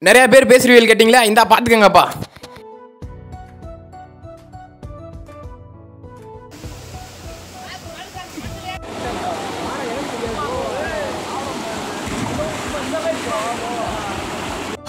நிறைய பேர் பேசுறீங்க கேட்டிங்களா, இந்த பாத்துக்கங்கப்பா.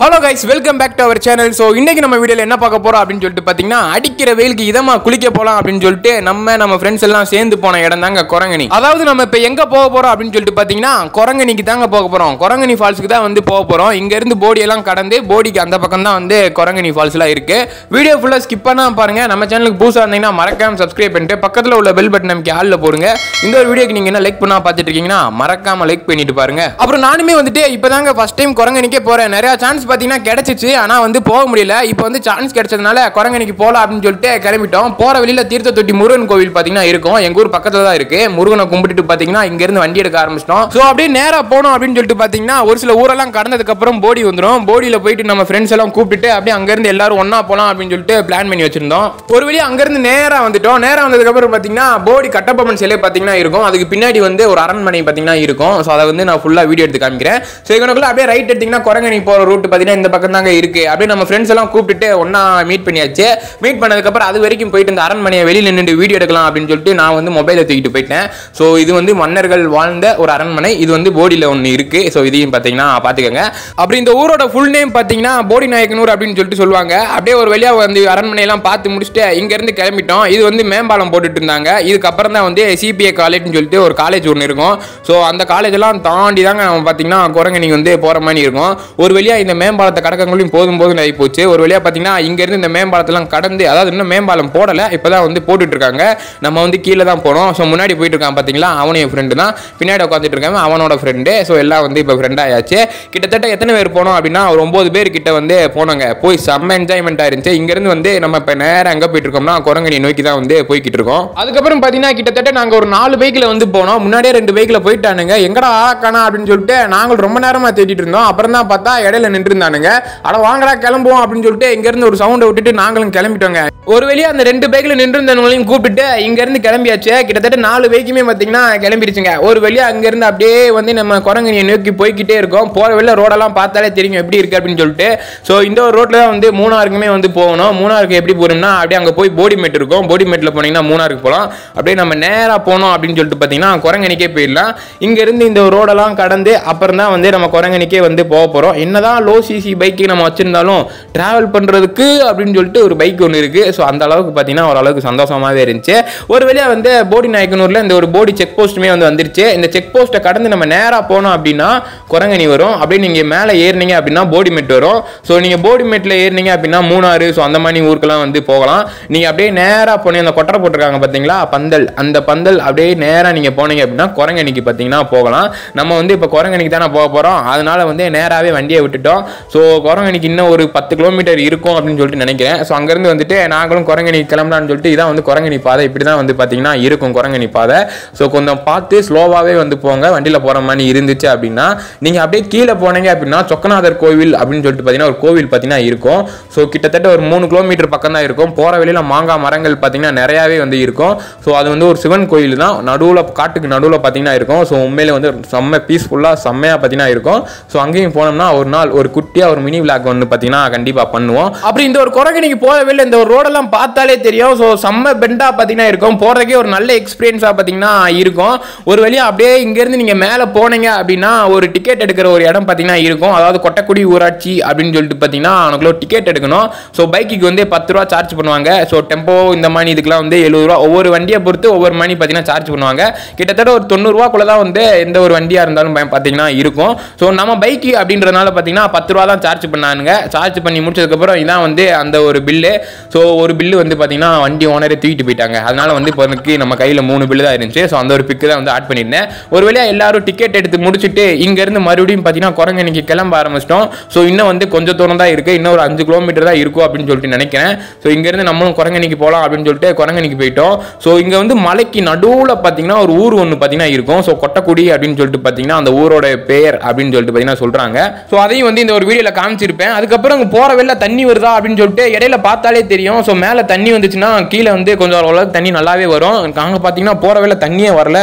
Hello guys, welcome back to our channel. So இன்னைக்கு நம்ம வீடியோவில் என்ன பார்க்க போகிறோம் அப்படின்னு சொல்லிட்டு பார்த்தீங்கன்னா, அடிக்கிற வெயிலுக்கு இதமாக குளிக்க போகலாம் அப்படின்னு சொல்லிட்டு நம்ம ஃப்ரெண்ட்ஸ் எல்லாம் சேர்ந்து போன இடம் தாங்க குரங்கணி. அதாவது நம்ம இப்போ எங்கே போக போகிறோம் அப்படின்னு சொல்லிட்டு பார்த்தீங்கன்னா, குரங்கணிக்கு தாங்க போக போகிறோம். குரங்கணி ஃபால்ஸுக்கு தான் வந்து போக போகிறோம். இங்கேருந்து போடியெல்லாம் கடந்து போடிக்கு அந்த பக்கம் தான் வந்து குரங்கணி ஃபால்ஸ்லாம் இருக்குது. வீடியோ ஃபுல்லாக ஸ்கிப் பண்ணால் பாருங்கள். நம்ம சேனலுக்கு புதுசாக இருந்தீங்கன்னா மறக்காமல் சப்ஸ்கிரைப் பண்ணிட்டு பக்கத்தில் உள்ள பெல் பட்டன் நமக்கு ஆளில் போடுங்க. இந்த ஒரு வீடியோக்கு நீங்கள் என்ன லைக் பண்ணால் பார்த்துட்டு இருக்கீங்கன்னா மறக்காமல் லைக் பண்ணிட்டு பாருங்க. அப்புறம் நானுமே வந்துட்டு இப்போ தாங்க ஃபஸ்ட் டைம் குரங்கணிக்கே போகிறேன். நிறையா சான்ஸ் பார்த்தீங்கன்னா கிடைச்சிச்சு, ஆனால் வந்து போக முடியல. இப்போ வந்து சான்ஸ் கிடைச்சதுனால குரங்கணிக்கு போகலாம் அப்படின்னு சொல்லிட்டு கிளம்பிட்டோம். போகிற வழியில் தீர்த்த தொட்டி முருகன் கோவில் பார்த்தீங்கன்னா இருக்கும். எங்கள் ஊர் பக்கத்தில் தான் இருக்கு. முருகனை கும்பிட்டுட்டு பார்த்தீங்கன்னா இங்கேருந்து வண்டி எடுக்க ஆரம்பிச்சிட்டோம். ஸோ அப்படியே நேராக போனோம் அப்படின்னு சொல்லிட்டு பார்த்தீங்கன்னா ஒரு சில ஊரெல்லாம் கடந்ததுக்கப்புறம் போடி வந்துடும். போடியில் போயிட்டு நம்ம ஃப்ரெண்ட்ஸ் எல்லாம் கூப்பிட்டுட்டு அப்படியே அங்கேருந்து எல்லாரும் ஒன்றா போகலாம் அப்படின்னு சொல்லிட்டு பிளான் பண்ணி வச்சிருந்தோம். ஒரு வழி அங்கேருந்து நேராக வந்துட்டோம். நேராக வந்ததுக்கப்புறம் பார்த்தீங்கன்னா போடி கட்டபொம்மன் சிலை பார்த்தீங்கன்னா இருக்கும். அதுக்கு பின்னாடி வந்து ஒரு அரண்மனை பார்த்தீங்கன்னா இருக்கும். ஸோ அதை வந்து நான் ஃபுல்லாக வீடியோ எடுத்து காமிக்கிறேன். ஸோ இவனுக்குள்ள அப்படியே ரைட் எடுத்தீங்கன்னா குரங்கணி போகிற ரூட் பார்த்தீங்கன்னா இந்த பக்கம் தாங்க இருக்கு. அப்படியே நம்ம ஃப்ரெண்ட்ஸ் எல்லாம் கூப்பிட்டுட்டு ஒண்ணா மீட் பண்ணியாச்சு. மீட் பண்ணதுக்கு அப்புறம் அது வரைக்கும் போயிட்டு இந்த அரண்மனையை வெளியில நின்று வீடியோ எடுக்கலாம் அப்படின்னு சொல்லிட்டு நான் வந்து மொபைலை தூக்கிட்டு போயிட்டேன். ஸோ இது வந்து மன்னர்கள் வாழ்ந்த ஒரு அரண்மனை. இது வந்து போடியில் ஒன்று இருக்கு. ஸோ இதையும் பார்த்தீங்கன்னா பார்த்துக்கோங்க. அப்படி இந்த ஊரோட ஃபுல் நேம் பார்த்தீங்கன்னா போடி நாயக்கனூர் அப்படின்னு சொல்லிட்டு சொல்லுவாங்க. அப்படியே ஒரு வழியாக வந்து அரண்மனையெல்லாம் பார்த்து முடிச்சுட்டு இங்கேருந்து கிளம்பிட்டோம். இது வந்து மேம்பாலம் போட்டுட்டு இருந்தாங்க. இதுக்கப்புறம் தான் வந்து சிபிஐ காலேஜ்னு சொல்லிட்டு ஒரு காலேஜ் ஒன்று இருக்கும். ஸோ அந்த காலேஜ் எல்லாம் தாண்டி தாங்க நம்ம பார்த்தீங்கன்னா குரங்கணிக்கு வந்து போகிற மாதிரி இருக்கும். ஒரு வழியாக இந்த மேம்பாலத்தை கடக்கங்களையும் போதும் ஆகி போச்சு. ஒரு வழியா பார்த்தீங்கன்னா இங்கேருந்து இந்த மேம்பாலத்தெல்லாம் கடந்து, அதாவது இன்னும் மேம்பாலம் போடலை, இப்போதான் வந்து போட்டுட்டு இருக்காங்க. நம்ம வந்து கீழே தான் போனோம். ஸோ முன்னாடி போயிட்டு இருக்கான் பார்த்தீங்களா, அவனும் என் ஃப்ரெண்டு தான். பின்னாடி உட்காந்துட்டு இருக்காங்க அவனோட ஃப்ரெண்டு. ஸோ எல்லாம் வந்து இப்போ ஃப்ரெண்ட் ஆயாச்சு. கிட்டத்தட்ட எத்தனை பேர் போனோம் அப்படின்னா ஒரு 9 பேர் கிட்ட வந்து போனாங்க. போய் செம்ம என்ஜாய்மெண்ட்டாக இருந்துச்சு. இங்கேருந்து வந்து நம்ம இப்போ நேரம் எங்கே போயிட்டு இருக்கோம்னா குரங்கணி நோக்கி தான் வந்து போய்கிட்டு இருக்கோம். அதுக்கப்புறம் பார்த்தீங்கன்னா கிட்டத்தட்ட நாங்கள் ஒரு 4 பைக்கில் வந்து போனோம். முன்னாடியே 2 பைக்கில் போயிட்டானுங்க. எங்கடா ஆக்கானா அப்படின்னு சொல்லிட்டு நாங்கள் ரொம்ப நேரமாக தேடிட்டு இருந்தோம். அப்புறம் தான் பார்த்தா இடையில நின்று இருந்தானுங்க. அட வாங்கடா கிளம்புவோம் அப்படின்னு சொல்லிட்டு இங்கேருந்து ஒரு சவுண்டை விட்டுட்டு நாங்களும் கிளம்பிட்டோங்க. ஒரு வழியாக அந்த 2 பைக்கில் நின்று இருந்தவங்களையும் கூப்பிட்டு இங்கேருந்து கிளம்பியாச்சு. கிட்டத்தட்ட 4 பைக்குமே பார்த்தீங்கன்னா கிளம்பிடுச்சுங்க. ஒரு வழியாக அங்கேருந்து அப்படியே வந்து நம்ம குரங்கணியை நோக்கி போய்கிட்டே இருக்கோம். போகிற வழியில் ரோடெல்லாம் பார்த்தாலே தெரியும் எப்படி இருக்குது அப்படின்னு சொல்லிட்டு. ஸோ இந்த ஒரு ரோட்டில் தான் வந்து மூணாருக்குமே வந்து போகணும். மூணாருக்கு எப்படி போகணும்னா அப்படியே அங்கே போய் போடிமேட் இருக்கும். போடிமேட்டில் போனீங்கன்னா மூணாருக்கு போகலாம். அப்படியே நம்ம நேராக போனோம் அப்படின்னு சொல்லிட்டு பார்த்தீங்கன்னா குரங்கணிக்கே போயிடலாம். இங்கேருந்து இந்த ரோடெல்லாம் கடந்து அப்புறம் தான் வந்து நம்ம குரங்கணிக்கே வந்து போக போகிறோம். என்னதான் லோ சிசி பைக்கு நம்ம வச்சிருந்தாலும் டிராவல் பண்ணுறதுக்கு அப்படின்னு சொல்லிட்டு ஒரு பைக் ஒன்று இருக்குது. ஸோ அந்த அளவுக்கு பார்த்தீங்கன்னா ஓரளவுக்கு சந்தோஷமாகவே இருந்துச்சு. ஒரு வழியாக வந்து போடி நாயக்கனூரில் இந்த ஒரு போடி செக் போஸ்ட்டுமே வந்து வந்துருச்சு. இந்த செக் போஸ்ட்டை கடந்து நம்ம நேராக போனோம் அப்படின்னா குரங்கணி வரும். அப்படியே நீங்கள் மேலே ஏறினீங்க அப்படின்னா போடிமேட் வரும். ஸோ நீங்கள் போடிமேட்டில் ஏறினீங்க அப்படின்னா மூணாறு, ஸோ அந்த மாதிரி ஊருக்கெல்லாம் வந்து போகலாம். நீங்கள் அப்படியே நேராக போனீங்க, அந்த கொட்டரை போட்டிருக்காங்க பார்த்தீங்களா பந்தல், அந்த பந்தல் அப்படியே நேராக நீங்கள் போனீங்க அப்படின்னா குரங்கணிக்கு பார்த்தீங்கன்னா போகலாம். நம்ம வந்து இப்போ குரங்கணிக்கு தானே போக போகிறோம். அதனால வந்து நேராகவே வண்டியை விட்டுட்டோம். ஸோ குரங்கணிக்கு இன்னும் ஒரு 10 கிலோமீட்டர் இருக்கும் அப்படின்னு சொல்லிட்டு நினைக்கிறேன். ஸோ அங்கேருந்து வந்துட்டு நாங்களும் குரங்கணி கிளம்பலான்னு சொல்லிட்டு இதான் வந்து குரங்கணி பாதை. இப்படி தான் வந்து பார்த்தீங்கன்னா இருக்கும் குரங்கணி பாதை. ஸோ கொஞ்சம் பார்த்து ஸ்லோவாகவே வந்து போங்க. வண்டியில் போகிற மாதிரி இருந்துச்சு அப்படின்னா நீங்கள் அப்படியே கீழே போனீங்க அப்படின்னா சொக்கநாதர் கோவில் அப்படின்னு சொல்லிட்டு பார்த்தீங்கன்னா ஒரு கோவில் பார்த்தீங்கன்னா இருக்கும். ஸோ கிட்டத்தட்ட ஒரு 3 கிலோமீட்டர் பக்கம் தான் இருக்கும். போகிற வழியில் மாங்காய் மரங்கள் பார்த்தீங்கன்னா நிறையாவே வந்து இருக்கும். ஸோ அது வந்து ஒரு சிவன் கோயில் தான். நடுவில் காட்டுக்கு நடுவில் பார்த்தீங்கன்னா இருக்கும். ஸோ உண்மையிலே வந்து செம்ம பீஸ்ஃபுல்லாக செம்மையாக பார்த்தீங்கன்னா இருக்கும். ஸோ அங்கேயும் போனோம்னா ஒரு நாள் ஒரு குட்டியாக ஒரு மினி விளாக் வந்து பார்த்தீங்கன்னா கண்டிப்பாக பண்ணுவோம். அப்படி இந்த ஒரு குரங்கணிக்கு போகவே இல்லை. இந்த ஒரு ரோடெல்லாம் பார்த்தாலே தெரியும். ஸோ செம்ம பெண்டாக பார்த்தீங்கன்னா இருக்கும். போகிறதுக்கே ஒரு நல்ல எக்ஸ்பீரியன்ஸாக பார்த்தீங்கன்னா இருக்கும். ஒரு வழியாக அப்படியே இங்கேருந்து நீங்கள் மேலே போனீங்க அப்படின்னா ஒரு டிக்கெட் எடுக்கிற ஒரு இடம் பார்த்தீங்கன்னா இருக்கும். அதாவது கொட்டக்குடி ஊராட்சி அப்படின்னு சொல்லிட்டு பார்த்தீங்கன்னா அவனுக்குள்ள டிக்கெட் எடுக்கணும். ஸோ பைக்குக்கு வந்து 10 ரூபா சார்ஜ் பண்ணுவாங்க. ஸோ டெம்போ இந்த மாதிரி இதுக்கெல்லாம் வந்து 70 ரூபா. ஒவ்வொரு வண்டியை பொறுத்து ஒவ்வொரு மணி பார்த்தீங்கன்னா சார்ஜ் பண்ணுவாங்க. கிட்டத்தட்ட ஒரு 90 ரூபாக்குள்ள தான் வந்து எந்த ஒரு வண்டியாக இருந்தாலும் பார்த்தீங்கன்னா இருக்கும். ஸோ நம்ம பைக்கு அப்படின்றதுனால பார்த்தீங்கன்னா 10 ரூபா தான் சார்ஜ் பண்ணானுங்க. சார்ஜ் பண்ணி முடிச்சதுக்கப்புறம் இதான் வந்து அந்த ஒரு பில்லு. ஸோ ஒரு பில்லு வந்து பார்த்தீங்கன்னா வண்டி ஓனரே தூக்கிட்டு போயிட்டாங்க. அதனால வந்து இப்போ நம்ம கையில் 3 பில்லு தான் இருந்துச்சு. ஸோ அந்த ஒரு பிக்கு தான் வந்து ஆட் பண்ணியிருந்தேன். ஒரு வழியாக எல்லாரும் டிக்கெட் எடுத்து முடிச்சுட்டு இங்கேருந்து மறுபடியும் பார்த்தீங்கன்னா குரங்கணிக்கு கிளம்ப ஆரம்பிச்சிட்டோம். ஸோ இன்னும் வந்து கொஞ்சம் தூரம் தான் இருக்குது. இன்னும் ஒரு 5 கிலோமீட்டர் தான் இருக்கும் அப்படின்னு சொல்லிட்டு நினைக்கிறேன். ஸோ இங்கேருந்து நம்மளும் குரங்கணிக்கு போகலாம் அப்படின்னு சொல்லிட்டு குரங்கணிக்கு போயிட்டோம். ஸோ இங்கே வந்து மலைக்கு நடுவில் பார்த்தீங்கன்னா ஒரு ஊர் ஒன்று பார்த்தீங்கன்னா இருக்கும். ஸோ கொட்டக்குடி அப்படின்னு சொல்லிட்டு பார்த்தீங்கன்னா அந்த ஊரோட பேர் அப்படின்னு சொல்லிட்டு பார்த்தீங்கன்னா சொல்கிறாங்க. ஸோ அதையும் வந்து இந்த ஒரு வீடியோல காமிச்சிருப்பேன். அதுக்கப்புறம் அங்கே போற வெளில தண்ணி வருதா அப்படின்னு சொல்லிட்டு இடையில பார்த்தாலே தெரியும். ஸோ மேலே தண்ணி வந்துச்சுன்னா கீழே வந்து கொஞ்சம் ஓரளவுக்கு தண்ணி நல்லாவே வரும். அங்கே பார்த்தீங்கன்னா போற வெளில தண்ணியே வரல.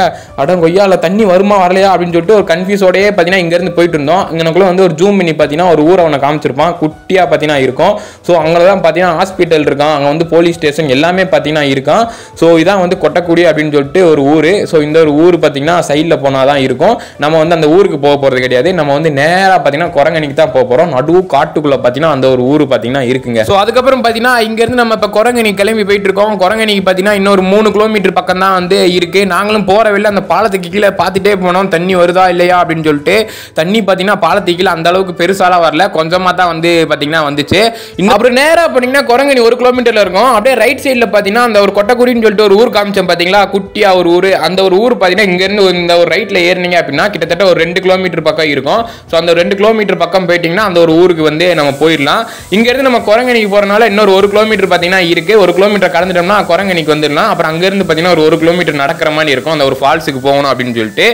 கொய்யால தண்ணி வருமா வரலையா அப்படின்னு சொல்லிட்டு ஒரு கன்ஃபியூஸோடயே பார்த்தீங்கன்னா இங்கேருந்து போயிட்டு இருந்தோம். இங்கனக்குள்ள வந்து ஒரு ஜூம் பண்ணி பார்த்தீங்கன்னா ஒரு ஊரை அவனை காமிச்சிருப்பான். குட்டியாக பார்த்தீங்கன்னா இருக்கும். ஸோ அங்கே தான் பார்த்தீங்கன்னா ஹாஸ்பிட்டல் இருக்கான், அங்கே வந்து போலீஸ் ஸ்டேஷன் எல்லாமே பார்த்தீங்கன்னா இருக்கான். ஸோ இதான் வந்து கொட்டக்குடி அப்படின்னு சொல்லிட்டு ஒரு ஊர். ஸோ இந்த ஒரு ஊர் பார்த்தீங்கன்னா சைடில் போனால் தான் இருக்கும். நம்ம வந்து அந்த ஊருக்கு போக போகிறது கிடையாது. நம்ம வந்து நேராக பார்த்தீங்கன்னா குரங்கணிக்கு தான் போக போகிறோம். நடு காட்டுக்குள்ளே பார்த்தீங்கன்னா அந்த ஒரு ஊர் பார்த்தீங்கன்னா இருக்குங்க. ஸோ அதுக்கப்புறம் பார்த்தீங்கன்னா இங்கேருந்து நம்ம இப்போ குரங்கணி கிளம்பி போயிட்டு இருக்கோம். குரங்கணிக்கு பார்த்தீங்கன்னா இன்னொரு 3 கிலோமீட்டர் பக்கம் தான் வந்து இருக்கு. நாங்களும் போகிற வெளில அந்த பாலத்துக்கு கீழே பார்த்துட்டே போனோம் தண்ணி வருதா இல்லையா அப்படின்னு சொல்லிட்டு. தண்ணி பார்த்தீங்கன்னா பாலத்துக்கு கீழே அந்த அளவுக்கு பெருசாலாம் வரல, கொஞ்சமாக தான் வந்து பார்த்தீங்கன்னா வந்துச்சு. அப்புறம் நேராக போனீங்கன்னா குரங்கணி 1 கிலோமீட்டர்ல இருக்கும். அப்படியே ரைட் சைடில் பார்த்தீங்கன்னா அந்த ஒரு கொட்டக்குடின்னு சொல்லிட்டு ஒரு ஊர் காமிச்சோம் பார்த்தீங்களா, குட்டியா ஒரு ஊர். அந்த ஒரு ஊர் பார்த்தீங்கன்னா இங்கேருந்து இந்த ஒரு ரைட்டில் ஏறினீங்க அப்படின்னா கிட்டத்தட்ட ஒரு 2 கிலோமீட்டர் பக்கம் இருக்கும். ஸோ அந்த 2 கிலோமீட்டர் பக்கம் போயிட்டீங்கன்னா அந்த ஒரு ஊருக்கு வந்து நம்ம போயிடலாம். இங்கேருந்து நம்ம குரங்கணிக்கு போகிறனால இன்னொரு 1 கிலோமீட்டர் பார்த்தீங்கன்னா இருக்குது. 1 கிலோமீட்டர் கடந்துட்டோம்னா குரங்கணிக்கு வந்துடலாம். அப்புறம் அங்கேருந்து பார்த்தீங்கன்னா ஒரு 1 கிலோமீட்டர் நடக்கிற மாதிரி இருக்கும் அந்த ஒரு ஃபால்ஸுக்கு போகணும் அப்படின்னு சொல்லிட்டு.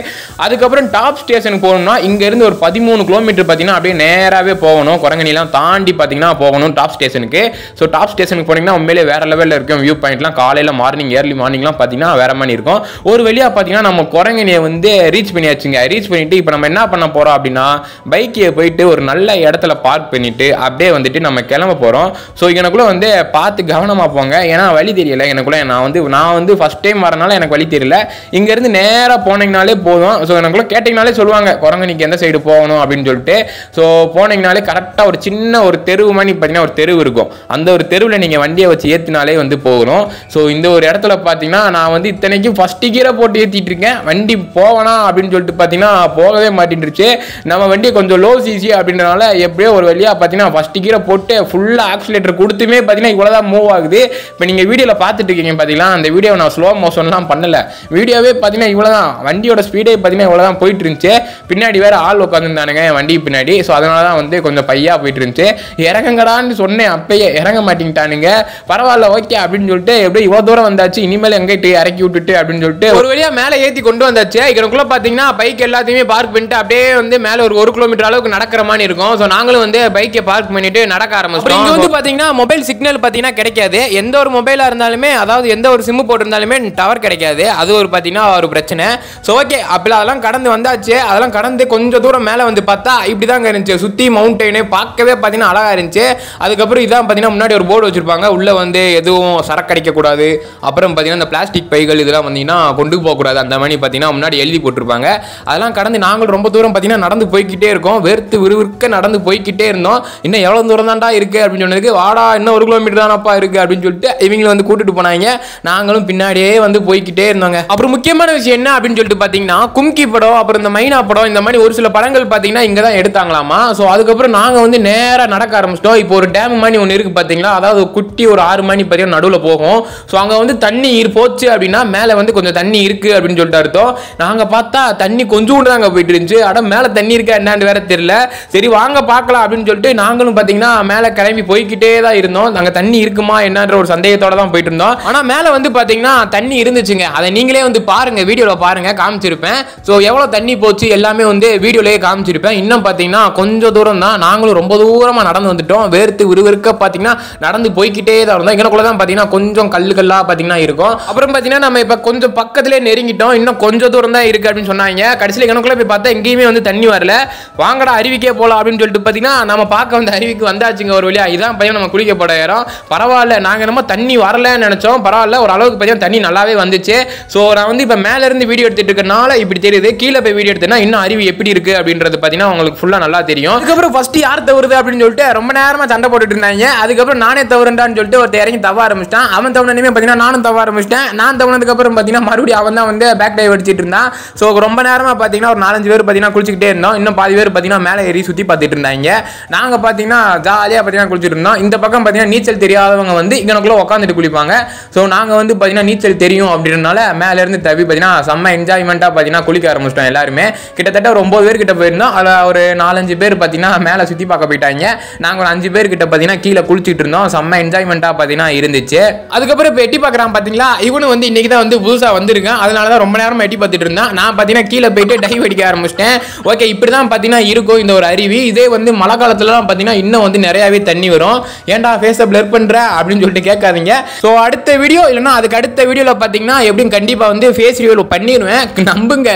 அதுக்கப்புறம் டாப் ஸ்டேஷனுக்கு போகணும்னா இங்கேருந்து ஒரு 13 கிலோமீட்டர் பார்த்தீங்கன்னா அப்படியே நேராகவே போகணும். குரங்கணிலாம் தாண்டி பார்த்தீங்கன்னா போகணும் டாப் ஸ்டேஷனுக்கு. ஸோ டாப் ஸ்டேஷனுக்கு போனீங்கன்னா உண்மையிலே வேற லெவலில் இருக்கும். வியூ பாயிண்ட்லாம் காலையில் ஏர்லி மார்னிங்லாம் பார்த்தீங்கன்னா வேற மாதிரி இருக்கும். ஒரு வழியாக பார்த்தீங்கன்னா நம்ம குரங்கணியை வந்து ரீச் பண்ணியாச்சுங்க. ரீச் பண்ணிட்டு இப்போ நம்ம என்ன பண்ண போகிறோம் அப்படின்னா பைக்கை போயிட்டு ஒரு நல்ல இடத்துல பார்க் பண்ணிட்டு அப்படியே வந்துட்டு நம்ம கிளம்ப போகிறோம். ஸோ எனக்குள்ள வந்து பார்த்து கவனமாக போங்க, ஏன்னா வழி தெரியல எனக்குள்ள. நான் வந்து ஃபர்ஸ்ட் டைம் வரனால எனக்கு வழி தெரியல. இங்கேருந்து நேராக போனீங்கனாலே போதும். ஸோ எனக்குள்ள கேட்டிங்கனாலே சொல்லுவாங்க குரங்கணிக்கு எந்த சைடு போகணும் அப்படின்னு சொல்லிட்டு. ஸோ போனீங்கனாலே கரெக்டாக ஒரு சின்ன ஒரு தெருவு மாதிரி பார்த்தீங்கன்னா ஒரு தெருவு இருக்கும். அந்த ஒரு தெருவில் நீங்கள் வண்டியை வச்சு ஏற்றினாலே வந்து போகணும். ஸோ இந்த ஒரு இடத்துல பார்த்தீங்கன்னா நான் வந்து இத்தனைக்கும் ஃபர்ஸ்ட் கியரை போட்டு ஏற்றிட்டு இருக்கேன். வண்டி போகணா அப்படின்னு சொல்லிட்டு பார்த்தீங்கன்னா போகவே மாட்டேன்ருச்சு. நம்ம வண்டி கொஞ்சம் லோ சிசி அப்படின்றனால எப்படியோ ஒரு வழியாக பார்த்தீங்கன்னா ஃபர்ஸ்ட் கியரை போட்டு ஃபுல்லாக ஆக்சிலேட்டர் கொடுத்துமே பார்த்தீங்கன்னா இவ்வளோ தான் மூவ் ஆகுது. இப்போ நீங்கள் வீடியோவில் பார்த்துட்டு இருக்கீங்க பார்த்தீங்களா, அந்த வீடியோ நான் ஸ்லோ மோஷன்லாம் பண்ணல. வீடியோவே பார்த்தீங்கன்னா இவ்வளோ தான், வண்டியோட ஸ்பீடே பார்த்தீங்கன்னா இவ்வளோ தான் போயிட்டு இருந்துச்சு. பின்னாடி வேற ஆள் உட்காந்துருந்தானுங்க வண்டி பின்னாடி. ஸோ அதனால தான் வந்து கொஞ்சம் பையா போயிட்டு இருந்துச்சு. இறங்குங்கடான்னு சொன்னேன், அப்பயே இறங்க மாட்டேங்கிட்டானுங்க. பரவாயில்ல ஓகே அப்படின்னு சொல்லிட்டு எப்படி இவ்வளோ தூரம் வந்தாச்சு, இனிமேல் எங்கிட்டு இறக்கி விட்டுட்டு அப்படின்னு சொல்லிட்டு ஒரு வழியாக மேலே ஏற்றி கொண்டு வந்தாச்சு. இதற்குள்ள பார்த்தீங்கன்னா பைக் எல்லாத்தையுமே பார்க் பண்ணிட்டு அப்படியே வந்து மேலே ஒரு 1 கிலோமீட்டர் அளவுக்கு நடக்கிற மாதிரி இருக்கும். ஸோ நாங்களும் வந்து பைக்கை பார்க் பண்ணிட்டு நடக்க ஆரம்பிச்சோம். இங்கே வந்து பார்த்தீங்கன்னா மொபைல் சிக்னல் பார்த்தீங்கன்னா கிடைக்காது. எந்த ஒரு மொபைலாக இருந்தாலுமே, அதாவது எந்த ஒரு சிம்மு போட்டிருந்தாலுமே டவர் கிடைக்காது. அது ஒரு பார்த்தீங்கன்னா ஒரு பிரச்சனை. ஸோ ஓகே அப்படி அதெல்லாம் கடந்து வந்தாச்சு. அதெல்லாம் கடந்து கொஞ்சம் தூரம் மேலே வந்து பார்த்தா இப்படி தாங்க இருந்துச்சு. சுற்றி மவுண்டெயினு பார்க்கவே பார்த்தீங்கன்னா அழகாக இருந்துச்சு. அதுக்கப்புறம் இதான் பார்த்தீங்கன்னா முன்னாடி ஒரு போர்டு வச்சிருப்பாங்க, உள்ளே வந்து எதுவும் சரக்கு அடிக்கக்கூடாது, அப்புறம் பார்த்தீங்கன்னா இந்த பிளாஸ்டிக் பைகள் இதெல்லாம் வந்தீங்கன்னா கொண்டு போகக்கூடாது, அந்த மாதிரி பார்த்தீங்கன்னா முன்னாடி எழுதி போட்டிருப்பாங்க. அதெல்லாம் கடந்து நாங்களும் ரொம்ப தூரம் பார்த்தீங்கன்னா நடந்து போய்கிட்டே இருக்கோம். வெறுத்து விறுவிறுக்க நடந்து போய்கிட்டே இருந்தோம். இன்னும் எவ்வளோ தூரம் தான்டா இருக்குது அப்படின்னு சொன்னதுக்கு, வாடா இன்னும் 1 கிலோமீட்டர் தானப்பா இருக்குது அப்படின்னு சொல்லிட்டு இவங்களை வந்து கூட்டிட்டு போனாங்க. நாங்களும் பின்னாடியே வந்து போய்கிட்டே இருந்தோங்க. அப்புறம் முக்கியமான விஷயம் என்ன அப்படின்னு சொல்லிட்டு பார்த்தீங்கன்னா கும்கி படம், அப்புறம் இந்த மைனா படம், இந்த மாதிரி ஒரு சில படங்கள் பார்த்தீங்கன்னா இங்கே தான் எடுத்தாங்களாமா. ஸோ அதுக்கப்புறம் நாங்கள் வந்து நேராக நடக்க ஆரம்பிச்சிட்டோம். இப்போ ஒரு டேம் மாதிரி ஒன்று இருக்குது பார்த்தீங்களா, அதாவது குட்டி ஒரு 6 மணி பார்த்தீங்கன்னா நடுவில் போகும். ஸோ அங்கே வந்து தண்ணி போச்சு அப்படின்னா மேலே வந்து கொஞ்சம் தண்ணி இருக்குது அப்படின்னு சொல்லிட்டு அர்த்தம். நாங்கள் பார்த்தா தண்ணி கொஞ்சோண்டு தாங்க போயிட்டு இருந்துச்சு. அட மேலே தண்ணி இருக்கா என்னன்னு வேற தெரியல. சரி வாங்க பார்க்கலாம் அப்படின்னு சொல்லிட்டு நாங்களும் பார்த்தீங்கன்னா மேலே கிளம்பி போய்கிட்டே தான் இருந்தோம். நாங்கள் தண்ணி இருக்குமா என்னன்ற ஒரு சந்தேகத்தோட தான் போயிட்டு இருந்தோம். ஆனால் மேலே வந்து பார்த்தீங்கன்னா தண்ணி இருந்துச்சுங்க. அதை நீங்களே வந்து பாருங்க, வீடியோவில் பாருங்க, காமிச்சிருப்பேன். ஸோ எவ்வளோ தண்ணி போச்சு எல்லாமே வந்து வீடியோலேயே காமிச்சிருப்பேன். இன்னும் பார்த்தீங்கன்னா கொஞ்சம் தூரம் தான், நாங்களும் ரொம்ப தூரமாக நடந்து வந்துட்டோம். வேர்த்து விறுவிறுக்க பார்த்தீங்கன்னா நடந்து போய்கிட்டே தான் இருந்தோம். எங்களுக்குள்ள தான் பார்த்தீங்கன்னா கொஞ்சம் கல்லுகள்லாம் பார்த்தீங்கன்னா இருக்கும். அப்புறம் பார்த்தீங்கன்னா நம்ம இப்போ கொஞ்சம் பக்கத்துலேயே நெருங்கிட்டோம். இன்னும் கொஞ்சம் தூரம் தான் இருக்குது அப்படின்னு சொன்னாங்க. கடைசியில் எனக்குள்ள போய் பார்த்தா எங்கேயுமே வந்து தண்ணி வரல. வாங்கடா அருவிக்கே போகலாம் அப்படின்னு சொல்லிட்டு பார்த்தீங்கன்னா நம்ம பார்க்க வந்து அருவிக்கு வந்தாச்சுங்க. ஒரு வழியா இதான் பையன் நம்ம குளிக்க போட இடம். பரவாயில்ல, நாங்கள் என்னமோ தண்ணி வரலன்னு நினச்சோம். பரவாயில்ல, ஒரு அளவுக்கு பார்த்தீங்கன்னா தண்ணி நல்லாவே வந்துச்சு. ஸோ நான் வந்து இப்போ மேலே இருந்து வீடியோ எடுத்துட்டு இருக்கனால இப்படி தெரியுது. கீழே போய் வீடியோ எடுத்தேன்னா இன்னும் அருவி எப்படி இருக்குது அப்படின்றது பார்த்தீங்கன்னா உங்களுக்கு ஃபுல்லாக நல்லா தெரியும். அதுக்கப்புறம் ஃபர்ஸ்ட் யார் தவறுது அப்படின்னு சொல்லிட்டு ரொம்ப நேரமாக சண்டை போட்டுட்டு இருந்தாங்க. அதுக்கப்புறம் நானே தவறுண்டான்னு சொல்லிட்டு ஒருத்தர் இறங்கி தவ ஆரம்பிச்சிட்டான். அவன் தவணுமே பார்த்தீங்கன்னா நானும் தவ ஆரம்பிச்சிட்டேன். நான் தவனதுக்கு அப்புறம் பார்த்தீங்கன்னா மறுபடியும் அவன் தான் வந்து பேக் டைவ் அடிச்சிட்டு இருந்தான். ஸோ ரொம்ப நேரமாக பார்த்தீங்கன்னா ஒரு 4-5 பேர் பார்த்தீங்கன்னா குளிச்சுக்கிட்டே இருந்தோம். இன்னும் பாதி பேர் பார்த்தீங்கன்னா மேலே ஏறி சுற்றி பார்த்துட்டு இருந்தாங்க. நாங்கள் பார்த்தீங்கன்னா ஜாலியாக பார்த்தீங்கன்னா குளிச்சுட்டு இருந்தோம். இந்த பக்கம் பார்த்தீங்கன்னா நீச்சல் தெரியாதவங்க வந்து இங்கனக்குள்ள உட்காந்துட்டு குளிப்பாங்க. ஸோ நாங்கள் வந்து பார்த்தீங்கன்னா நீச்சல் தெரியும் அப்படின்றனால மேலே இருந்து தவி பார்த்தீங்கன்னா செம்ம என்ஜாய்மெண்ட்டாக பார்த்தீங்கன்னா குளிக்க ஆரம்பிச்சிட்டோம் எல்லாருமே. கிட்டத்தட்ட ஒரு 9 பேர் கிட்ட போயிருந்தோம். அதில் ஒரு 4-5 பேர் பார்த்தீங்கன்னா மேலே சுற்றி பார்க்க போயிட்டாங்க. நாங்கள் ஒரு 5 பேர் கிட்ட பார்த்தீங்கன்னா கீழே குளிச்சுட்டு இருந்தோம். செம்ம என்ஜாய்மெண்ட்டாக பார்த்தீங்கன்னா இருந்துச்சு. அதுக்கப்புறம் இப்போ எட்டி பார்க்குறான் பார்த்தீங்களா, இவனு வந்து இன்னைக்கு தான் வந்து புதுசாக வந்திருக்கேன். அதனால தான் ரொம்ப நேரம் எட்டி பார்த்துட்டு இருந்தான். நான் பார்த்தீங்கன்னா கீழே போயிட்டு டைவ் அடிக்க ஆரம்பிச்சிட்டேன். ஓகே இப்படி தான் பார்த்தீங்கன்னா இருக்கும் இந்த ஒரு அருவி. இதே வந்து மழை காலத்துலலாம் பார்த்தீங்கன்னா இன்னும் வந்து நிறையாவே தண்ணி வரும். ஏன்டா ஃபேஸை பிளர் பண்ற அப்படின்னு சொல்லிட்டு கேட்காதீங்க. ஸோ அடுத்த வீடியோ இல்லைன்னா அதுக்கு அடுத்த வீடியோவில் பார்த்தீங்கன்னா எப்படியும் கண்டிப்பாக வந்து ஃபேஸ் ரிவீல் பண்ணிடுவேன். நம்புங்க,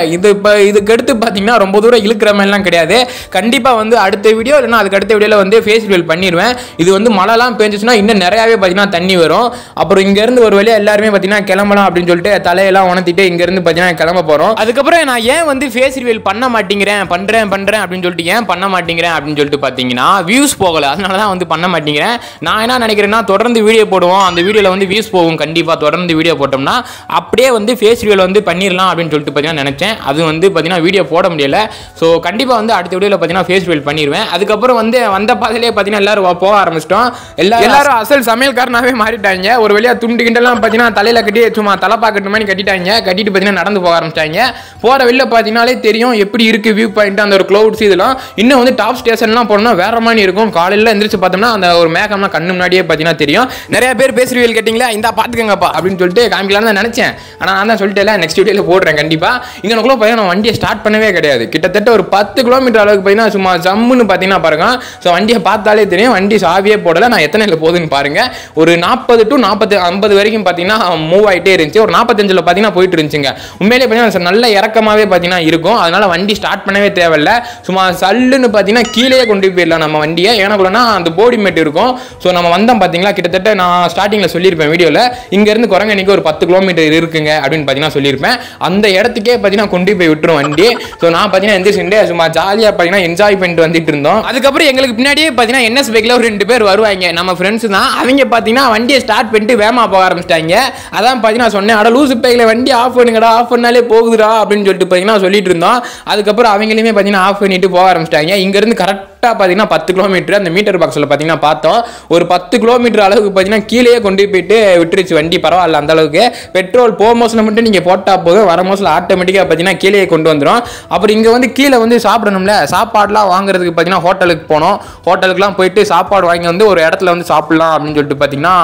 இதுக்கு அடுத்து பார்த்தீங்கன்னா ரொம்ப தூரம் இழுக்கிற மாதிரிலாம் கிடையாது. கண்டிப்பாக வந்து அடுத்த வீடியோ இல்லைன்னா அதுக்கு அடுத்த வீடியோவில் வந்து ஃபேஸ் ரிவீல் பண்ணிடுவேன். இது வந்து மழைலாம் பெஞ்சிச்சுன்னா இன்னும் நிறையாவே பார்த்தீங்கன்னா தண்ணி வரும். அப்புறம் இங்கேருந்து ஒரு வழியாக எல்லாருமே பார்த்தீங்கன்னா கிளம்பலாம் அப்படின்னு சொல்லிட்டு தலையெல்லாம் உணர்த்திட்டு இங்கேருந்து பார்த்தீங்கன்னா கிளம்ப போகிறோம். அதுக்கப்புறம் நான் ஏன் வந்து ஃபேஸ் ரிவீல் பண்ண மாட்டேங்கிறேன் பண்ணுறேன் அப்படின்னு சொல்லிட்டு ஏன் பண்ண மாட்டேங்கிறேன் அப்படின்னு சொல்லிட்டு பார்த்தீங்கன்னா வியூஸ் போகலை, அதனால தான் வந்து பண்ண மாட்டேங்கிறேன். நான் என்ன நினைக்கிறேன்னா தொடர்ந்து வீடியோ போடுவோம், அந்த வீடியோவில் வந்து வியூஸ் போகும். கண்டிப்பாக தொடர்ந்து வீடியோ போட்டோம்னா அப்படியே வந்து ஃபேஸ் ரிவீல் வந்து பண்ணிடலாம் அப்படின்னு சொல்லிட்டு பார்த்தீங்கன்னா நினச்சேன். அது வந்து பார்த்தீங்கன்னா வீடியோ போட முடியல. ஸோ கண்டிப்பாக வந்து அடுத்த வீடியோவில் பார்த்தீங்கன்னா ஃபேஸ் ரிவீல் பண்ணிடுவேன். அதுக்கப்புறம் வந்து வந்த பாதையிலே பார்த்தீங்கன்னா எல்லாரும் போக ஆரம்பிச்சிட்டோம். எல்லாரும் அசல் சமையல்காரனாகவே மாறிட்டாங்க. ஒரு வழியாக துண்டு கிண்டெல்லாம் பார்த்தீங்கன்னா தலையில் கட்டி சும்மா தலைப்பாக்கட்டு மாதிரி கட்டிட்டாங்க. கட்டிட்டு பார்த்தீங்கன்னா நடந்து போக ஆரம்பிச்சிட்டாங்க. போகிற வெளியில் பார்த்தீங்கன்னாலே தெரியும் எப்படி இருக்குது வியூ பாயிண்ட், அந்த ஒரு க்ளவுட்ஸ் இதெல்லாம். இன்னும் வந்து டாப் ஸ்டேஷன்லாம் போனோம்னா வேற மாதிரி இருக்கும். காலையில் எந்திரிச்சு பார்த்தோம்னா அந்த ஒரு மேகம்லாம் கண்ணு முன்னாடியே பார்த்தீங்கன்னா தெரியும். நிறைய பேர் ஃபேஸ் ரிவீல் கேட்டிங்களா, இந்த பார்த்துக்கங்கப்பா அப்படின்னு சொல்லிட்டு காமிக்கலாம்னு தான் நினச்சேன். ஆனால் நான் தான் சொல்லிட்டேன் நெக்ஸ்ட் வீடியோவில் போடுறேன் கண்டிப்பாக. இங்கனக்குள்ள பார்த்தீங்கன்னா நான் வண்டியை ஸ்டார்ட் பண்ணவே கிடையாது. கிட்டத்தட்ட ஒரு 10 கிலோமீட்டர் அளவுக்கு பார்த்தீங்கன்னா சும்மா ஜம்முன்னு பார்த்தீங்கன்னா பாருங்க. ஸோ வண்டியை பார்த்தாலே தெரியும் வண்டி சாவியே போடலை. நான் எத்தனை போகுதுன்னு பாருங்க. ஒரு 40 to 50 வரைக்கும் பார்த்தீங்கன்னா மூவ் ஆகிட்டே இருந்துச்சு. ஒரு 45 பார்த்தீங்கன்னா போயிட்டு இருந்துச்சுங்க. உண்மையிலே பார்த்தீங்கன்னா நல்ல இறக்கமாகவே பார்த்தீங்கன்னா இருக்கும். அதனால வண்டி ஸ்டார்ட் பண்ணவே தேவையில்லை. சும்மா சல்லுன்னு பார்த்தீங்கன்னா கீழே கொண்டு போயிடலாம் நம்ம வண்டியை. ஏன்னாக்குள்ளனா அந்த போடி மேட் இருக்கும். ஸோ நம்ம வந்தோம் பார்த்தீங்களா, கிட்டத்தட்ட நான் ஸ்டார்டிங்கில் சொல்லியிருப்பேன் வீடியோவில், இங்கேருந்து குரங்கணிக்கு ஒரு 10 கிலோமீட்டர் இருக்குங்க அப்படின்னு பார்த்தீங்கன்னா சொல்லியிருப்பேன். அந்த இடத்துக்கே பார்த்தீங்கன்னா கொண்டு போய் விட்டுரும் வண்டி. ஸோ நான் பார்த்தீங்கன்னா எந்திரிச்சுட்டு சும்மா ஜாலியாக பார்த்தீங்கன்னா என்ஜாய் பண்ணிட்டு வந்துட்டு இருந்தோம். அதுக்கப்புறம் எங்களுக்கு பின்னாடியே பார்த்தீங்கன்னா NS பைக்கில் ஒரு 2 பேர் வருவாங்க, நம்ம ஃப்ரெண்ட்ஸ் தான். அவங்க பார்த்தீங்கன்னா வண்டியை ஸ்டார்ட் பண்ணிட்டு வேகமாக போக ஆரம்பிச்சிட்டாங்க. அதான் பார்த்தீங்கன்னா சொன்னேன், அட லூசு பைக்கில் வண்டி ஆஃப் பண்ணுங்கடா, ஆஃப் பண்ணாலே போகுதுடா அப்படின்னு சொல்லிட்டு பார்த்தீங்கன்னா சொல்லிட்டு இருந்தோம். அதுக்கப்புறம் அவங்களையுமே பார்த்தீங்கன்னா ஆஃப் பண்ணிட்டு போக ஆரம்பிச்சிட்டாங்க. இங்கேருந்து கரெக்டாக பார்த்தீங்கன்னா 10 கிலோமீட்டர் அந்த மீட்டர் பாக்ஸில் பார்த்தீங்கன்னா பார்த்தோம். ஒரு 10 கிலோமீட்டர் அளவுக்கு பார்த்தீங்கன்னா கீழே கொண்டு போயிட்டு விட்டுருச்சு வண்டி. பரவாயில்ல, அந்த அளவுக்கு பெட்ரோல் போ மோசில் மட்டும் நீங்கள் போட்டால் போதும், வர மோசில் ஆட்டோமேட்டிக்காக பார்த்தீங்கன்னா கீழே கொண்டு வந்துடும். அப்புறம் இங்கே வந்து கீழே வந்து சாப்பிடணும்ல, சாப்பாடுலாம் வாங்குறதுக்கு பார்த்தீங்கன்னா ஹோட்டலுக்கு போனோம். ஹோட்டலுக்குலாம் போயிட்டு சாப்பாடு வாங்கி வந்து ஒரு இடத்துல வந்து சாப்பிடலாம் அப்படின்னு சொல்லிட்டு பார்த்தீங்கன்னா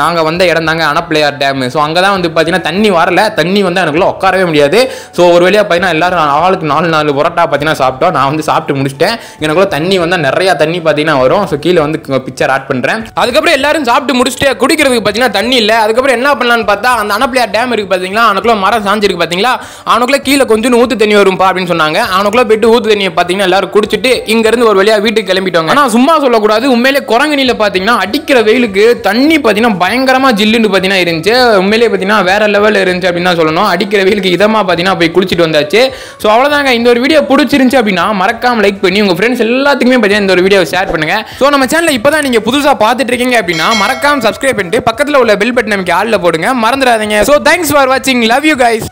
நாங்கள் வந்த இடம் தாங்க அனப்பிள்ளையார் டேம். ஸோ அங்கே தான் வந்து பார்த்தீங்கன்னா தண்ணி வரல, தண்ணி வந்து எனக்குள்ள உட்காரவே முடியாது. ஸோ ஒரு வழியாக பார்த்தீங்கன்னா எல்லாரும் ஆளுக்கு 4 புரோட்டா பார்த்தீங்கன்னா சாப்பிட்டோம். நான் வந்து சாப்பிட்டு முடிச்சிட்டேன். எனக்குள்ள தண்ணி வந்தால் நிறைய தண்ணி பார்த்தீங்கன்னா வரும். ஸோ கீழே வந்து பிக்சர் ஆட் பண்ணுறேன். அதுக்கப்புறம் எல்லாரும் சாப்பிட்டு முடிச்சுட்டு குடிக்கிறதுக்கு பார்த்தீங்கன்னா தண்ணி இல்லை. அதுக்கப்புறம் என்ன பண்ணலான்னு பார்த்தா அந்த அனப்பிள்ளையார் டேம் இருக்கு பார்த்தீங்களா, அவனுக்குள்ள மரம் சாஞ்சிருக்கு பார்த்தீங்களா, அவனுக்குள்ள கீழே கொஞ்சம் ஊற்று தண்ணி வரும்பா அப்படின்னு சொன்னாங்க. அவனுக்குள்ள போயிட்டு ஊற்று தண்ணியை பார்த்தீங்கன்னா எல்லாரும் குடிச்சிட்டு இங்கேருந்து ஒரு வழியாக வீட்டுக்கு கிளம்பிட்டோங்க. ஆனால் சும்மா சொல்லக்கூடாது, உண்மையிலே குரங்கணியில் பார்த்தீங்கன்னா அடிக்கிற வெயிலுக்கு தண்ணி பார்த்தீங்கன்னா பயங்கரமாக ஜில்லுன்னு பார்த்தீங்கன்னா இருந்துச்சு. உண்மையிலே பார்த்தீங்கன்னா வேற லெவலில் இருந்துச்சு அப்படின்னு தான் சொல்லணும். அடிக்கிற வெயிலுக்கு இதமாக பார்த்தீங்கன்னா போய் குளிச்சுட்டு வந்தாச்சு. ஸோ அவ்வளோதாங்க. இந்த ஒரு வீடியோ பிடிச்சிருந்துச்சு அப்படின்னா மறக்காம லைக் பண்ணி உங்கள் ஃப்ரெண்ட்ஸ் எல்லாத்துக்குமே பார்த்தீங்கன்னா இந்த ஒரு வீடியோ ஷேர் பண்ணுங்க. ஸோ நம்ம சேனலில் இப்போ தான் நீங்கள் புதுசாக பார்த்துட்டு இருக்கீங்க அப்படின்னா மறக்காம சப்ஸ்கிரைப் பண்ணிட்டு பக்கத்தில் உள்ள பெல் பட்டன் நமக்கு ஆளில் போடுங்க, மறந்துடாதீங்க. ஸோ தேங்க்ஸ் ஃபார் வாட்சிங், லவ் யூ கைஸ்.